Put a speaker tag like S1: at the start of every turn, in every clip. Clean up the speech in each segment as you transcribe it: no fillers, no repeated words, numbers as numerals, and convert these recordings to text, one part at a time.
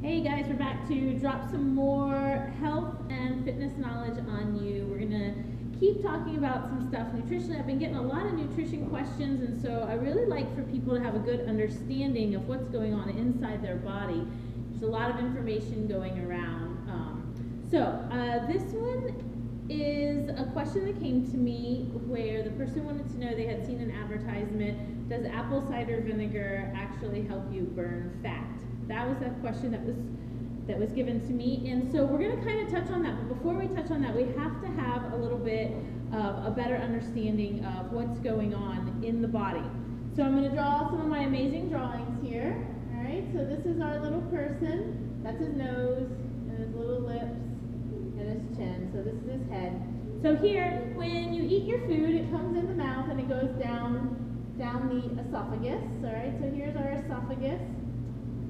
S1: Hey guys, we're back to drop some more health and fitness knowledge on you. We're gonna keep talking about some stuff, nutrition. I've been getting a lot of nutrition questions, and so I really like for people to have a good understanding of what's going on inside their body. There's a lot of information going around. This one is a question that came to me where the person wanted to know, they had seen an advertisement, does apple cider vinegar actually help you burn fat? That was a question that was given to me, and so we're going to kind of touch on that. But before we touch on that, we have to have a little bit of a better understanding of what's going on in the body. So I'm going to draw some of my amazing drawings here. All right, so this is our little person. That's his nose and his little lips and his chin. So this is his head. So here, when you eat your food, it comes in the mouth and it goes down the esophagus. All right, so here's our esophagus.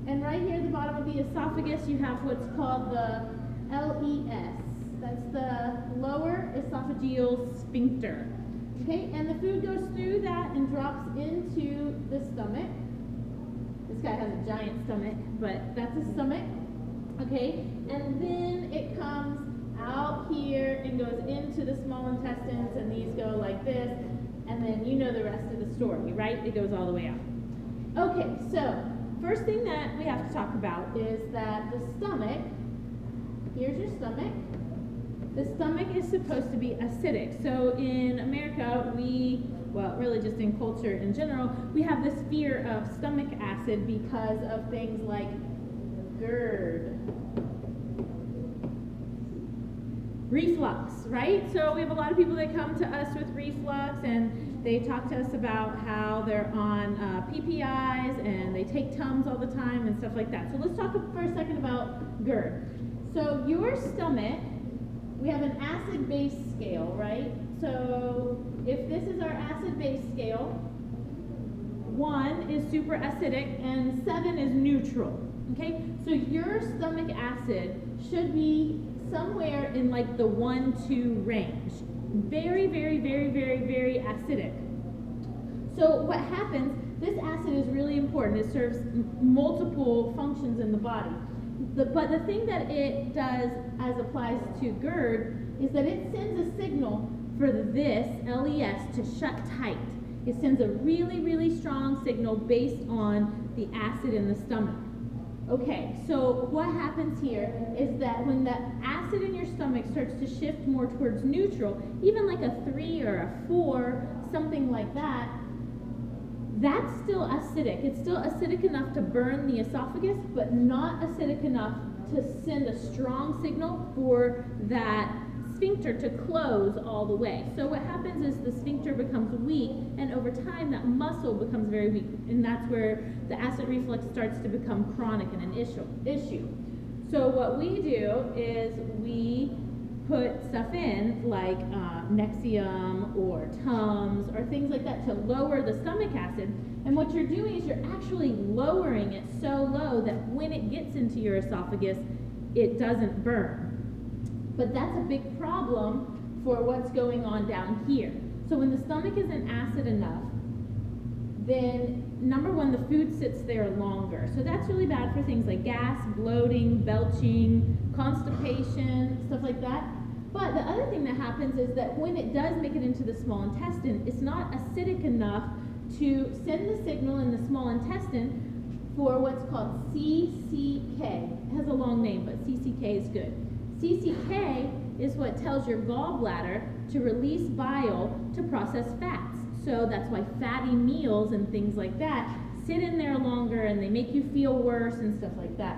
S1: And right here at the bottom of the esophagus, you have what's called the LES. That's the lower esophageal sphincter. Okay, and the food goes through that and drops into the stomach. This guy has a giant stomach, but that's his stomach. Okay, and then it comes out here and goes into the small intestines, and these go like this, and then you know the rest of the story, right? It goes all the way out. Okay, so first thing that we have to talk about is that the stomach, here's your stomach. The stomach is supposed to be acidic. So in America, really just in culture in general, we have this fear of stomach acid because of things like GERD, reflux, right? So we have a lot of people that come to us with reflux, and they talk to us about how they're on PPIs and they take Tums all the time and stuff like that. So let's talk for a second about GERD. So your stomach, we have an acid-base scale, right? So if this is our acid-base scale, 1 is super acidic and 7 is neutral, okay? So your stomach acid should be somewhere in like the 1-2 range. Very, very, very, very, very acidic. So what happens, this acid is really important. It serves multiple functions in the body. But the thing that it does as applies to GERD is that it sends a signal for this LES to shut tight. It sends a really, really strong signal based on the acid in the stomach. Okay, so what happens here is that when the acid in your stomach starts to shift more towards neutral, even like a 3 or a 4, something like that, that's still acidic. It's still acidic enough to burn the esophagus, but not acidic enough to send a strong signal for that sphincter to close all the way. So what happens is the sphincter becomes weak, and over time that muscle becomes very weak, and that's where the acid reflux starts to become chronic and an issue. So what we do is we put stuff in like Nexium or Tums or things like that to lower the stomach acid, and what you're doing is you're actually lowering it so low that when it gets into your esophagus, it doesn't burn. But that's a big problem for what's going on down here. So when the stomach isn't acid enough, then number one, the food sits there longer. So that's really bad for things like gas, bloating, belching, constipation, stuff like that. But the other thing that happens is that when it does make it into the small intestine, it's not acidic enough to send the signal in the small intestine for what's called CCK. It has a long name, but CCK is good. CCK is what tells your gallbladder to release bile to process fats. So that's why fatty meals and things like that sit in there longer and they make you feel worse and stuff like that.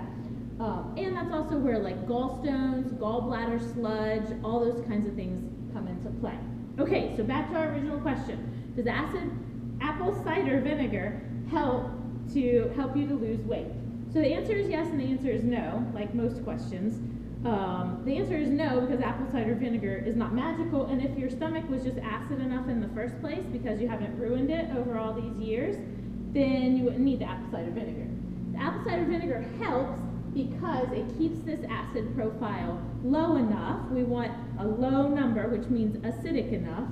S1: And that's also where like gallstones, gallbladder sludge, all those kinds of things come into play. Okay, so back to our original question. Does apple cider vinegar help you to lose weight? So the answer is yes and the answer is no, like most questions. The answer is no, because apple cider vinegar is not magical, and if your stomach was just acid enough in the first place because you haven't ruined it over all these years, then you wouldn't need the apple cider vinegar. The apple cider vinegar helps because it keeps this acid profile low enough. We want a low number, which means acidic enough,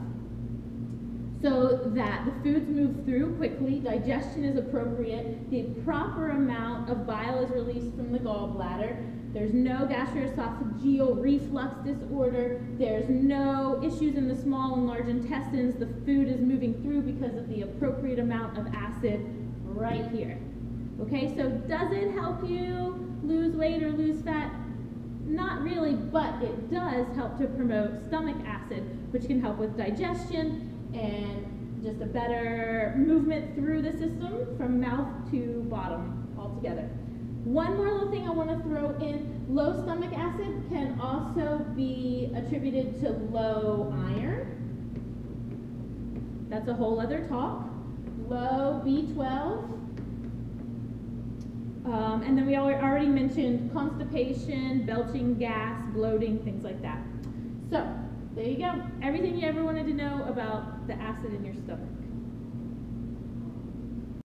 S1: so that the foods move through quickly, digestion is appropriate, the proper amount of bile is released from the gallbladder, there's no gastroesophageal reflux disorder, there's no issues in the small and large intestines, the food is moving through because of the appropriate amount of acid right here. Okay, so does it help you lose weight or lose fat? Not really, but it does help to promote stomach acid, which can help with digestion and just a better movement through the system from mouth to bottom altogether. One more little thing I want to throw in, low stomach acid can also be attributed to low iron. That's a whole other talk. Low B12. And then we already mentioned constipation, belching gas, bloating, things like that. So, there you go. Everything you ever wanted to know about the acid in your stomach.